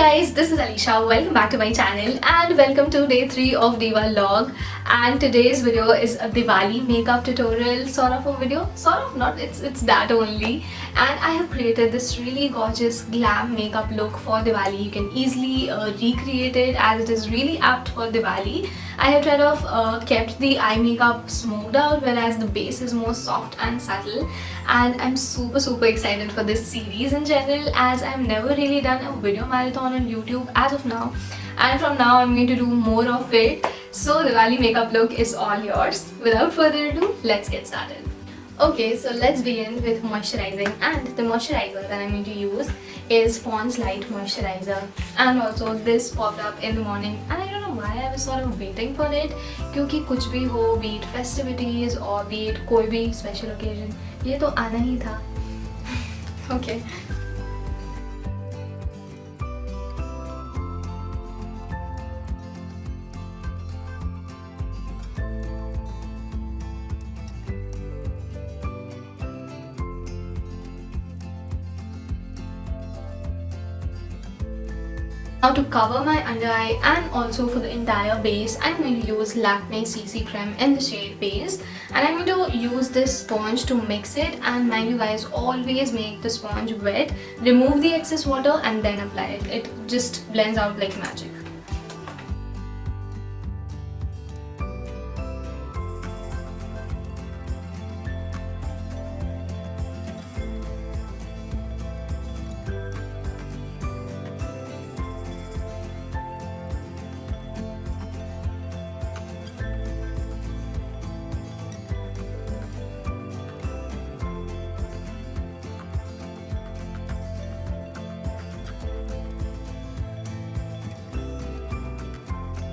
guys, this is Alisha. Welcome back to my channel and welcome to day 3 of Diwalog. And today's video is a Diwali makeup tutorial sort of a video. Sort of not, it's that only. And I have created this really gorgeous glam makeup look for Diwali. You can easily recreate it as it is really apt for Diwali. I have kind of kept the eye makeup smoothed out, whereas the base is more soft and subtle. And I'm super excited for this series in general, as I've never really done a video marathon on YouTube as of now, and from now I'm going to do more of it. So the Diwali makeup look is all yours. Without further ado, let's get started. Okay, so let's begin with moisturizing, and the moisturizer that I'm going to use is Pond's Light Moisturizer. And also this popped up in the morning and I don't know why I was sort of waiting for it, क्योंकि कुछ भी हो, be it festivities or be it कोई भी special occasion, ये तो आना ही था. Okay. Now to cover my under eye and also for the entire base, I'm going to use Lakme CC Creme in the shade Base, and I'm going to use this sponge to mix it. And mind you guys, always make the sponge wet, remove the excess water and then apply it. It just blends out like magic.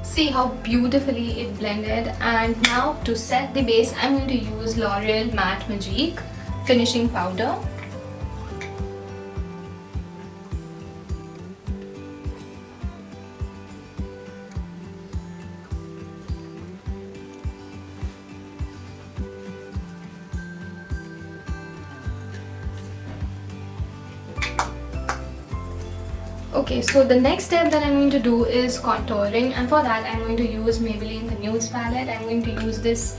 See how beautifully it blended. And now to set the base, I'm going to use L'Oreal Matte Magique finishing powder. Okay, so the next step that I'm going to do is contouring, and for that I'm going to use Maybelline the Nudes palette. I'm going to use this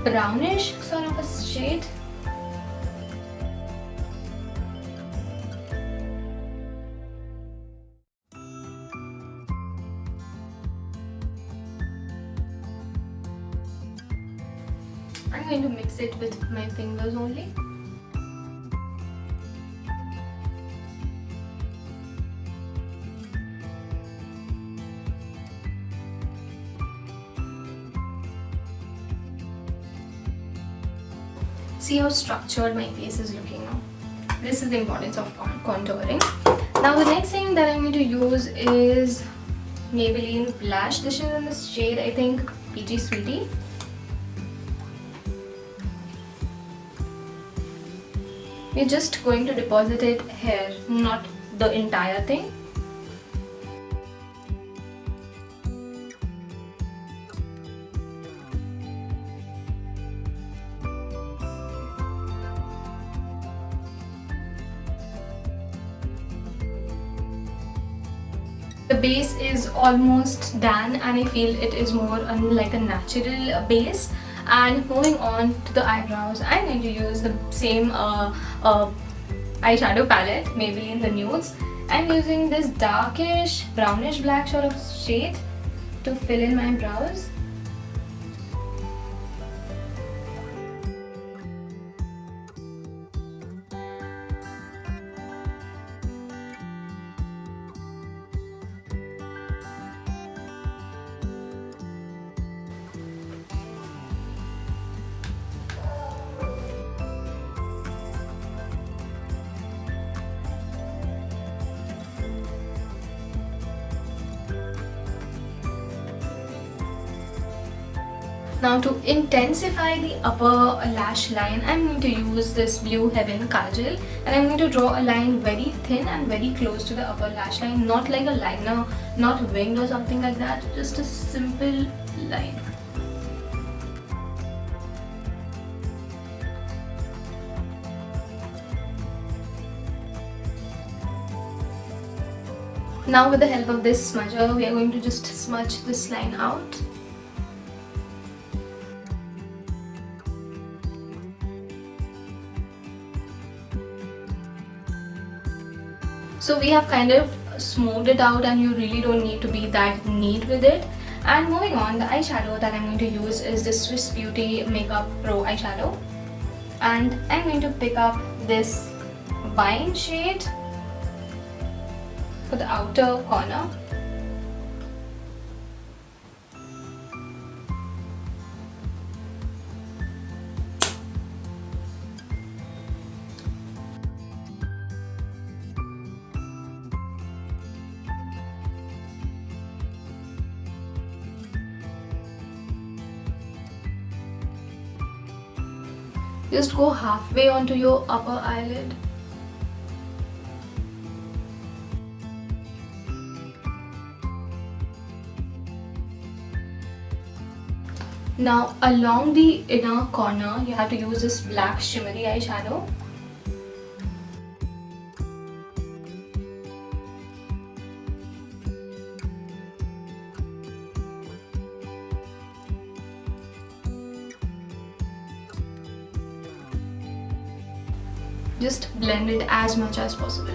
brownish sort of a shade. I'm going to mix it with my fingers only. See how structured my face is looking now. This is the importance of contouring. Now the next thing that I'm going to use is Maybelline Lash. This is in the shade, I think, Peachy Sweetie. We're just going to deposit it here, not the entire thing. The base is almost done and I feel it is more like a natural base. And moving on to the eyebrows, I'm going to use the same eyeshadow palette, Maybelline the Nudes. I'm using this darkish brownish black sort of shade to fill in my brows. Now to intensify the upper lash line, I'm going to use this Blue Heaven Kajal, and I'm going to draw a line very thin and very close to the upper lash line, not like a liner, not winged or something like that, just a simple line. Now with the help of this smudger, we are going to just smudge this line out. So we have kind of smoothed it out, and you really don't need to be that neat with it. And moving on, the eyeshadow that I'm going to use is the Swiss Beauty Makeup Pro eyeshadow. And I'm going to pick up this wine shade for the outer corner. Just go halfway onto your upper eyelid. Now along the inner corner, you have to use this black shimmery eyeshadow. Just blend it as much as possible.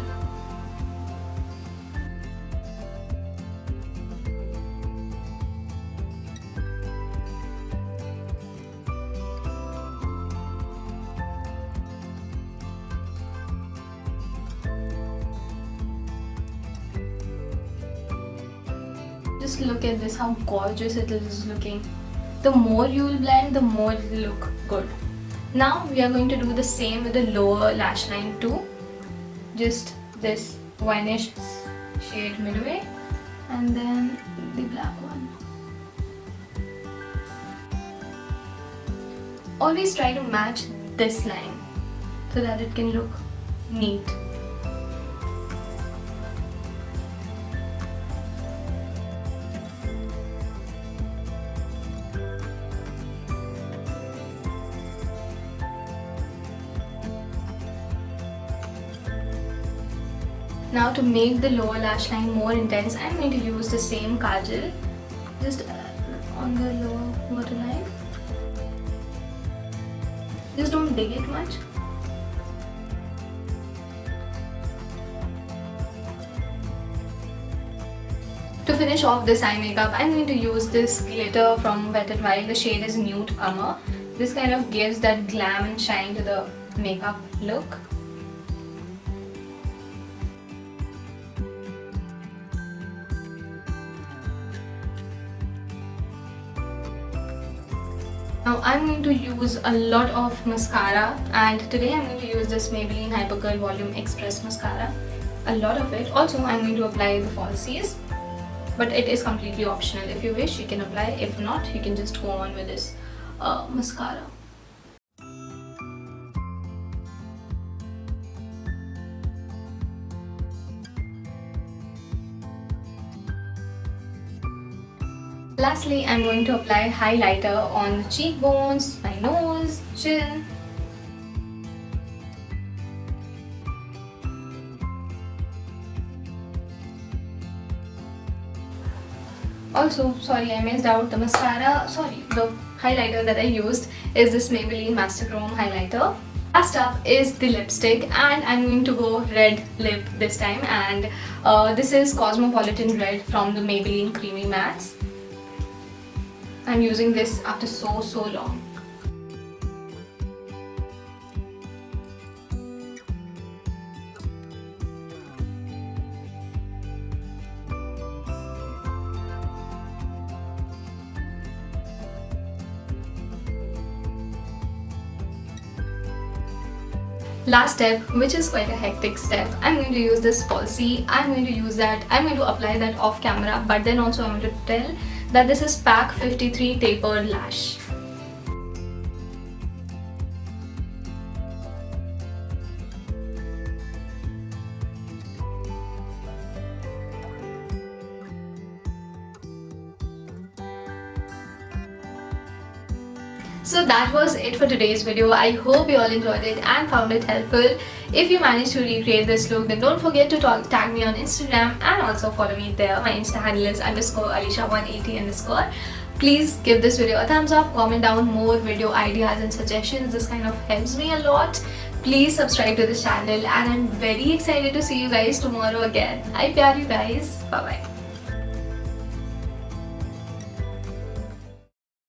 Just look at this, how gorgeous it is looking. The more you will blend, the more it will look good. Now we are going to do the same with the lower lash line too. Just this wineish shade midway, and then the black one. Always try to match this line so that it can look neat. Now to make the lower lash line more intense, I'm going to use the same kajal just on the lower waterline. Just don't dig it much. To finish off this eye makeup, I'm going to use this glitter from Wet n Wild. The shade is Newcomer. This kind of gives that glam and shine to the makeup look. Now I'm going to use a lot of mascara, and today I'm going to use this Maybelline Hyper Curl Volume Express mascara. A lot of it. Also I'm going to apply the falsies, but it is completely optional. If you wish, you can apply. If not, you can just go on with this mascara. Lastly, I'm going to apply highlighter on the cheekbones, my nose, chin. Also, sorry, I missed out the mascara. The highlighter that I used is this Maybelline Master Chrome highlighter. Last up is the lipstick, and I'm going to go red lip this time, and this is Cosmopolitan Red from the Maybelline Creamy Mattes. I'm using this after so long. Last step, which is quite a hectic step, I'm going to use this falsie. I'm going to apply that off camera, but then also I'm going to tell that this is Pack 53 Tapered Lash. So that was it for today's video. I hope you all enjoyed it and found it helpful. If you manage to recreate this look, then don't forget to tag me on Instagram and also follow me there. My Insta handle is _Alisha180_. Please give this video a thumbs up, comment down more video ideas and suggestions. This kind of helps me a lot. Please subscribe to this channel, and I'm very excited to see you guys tomorrow again. I Pyaar you guys. Bye bye.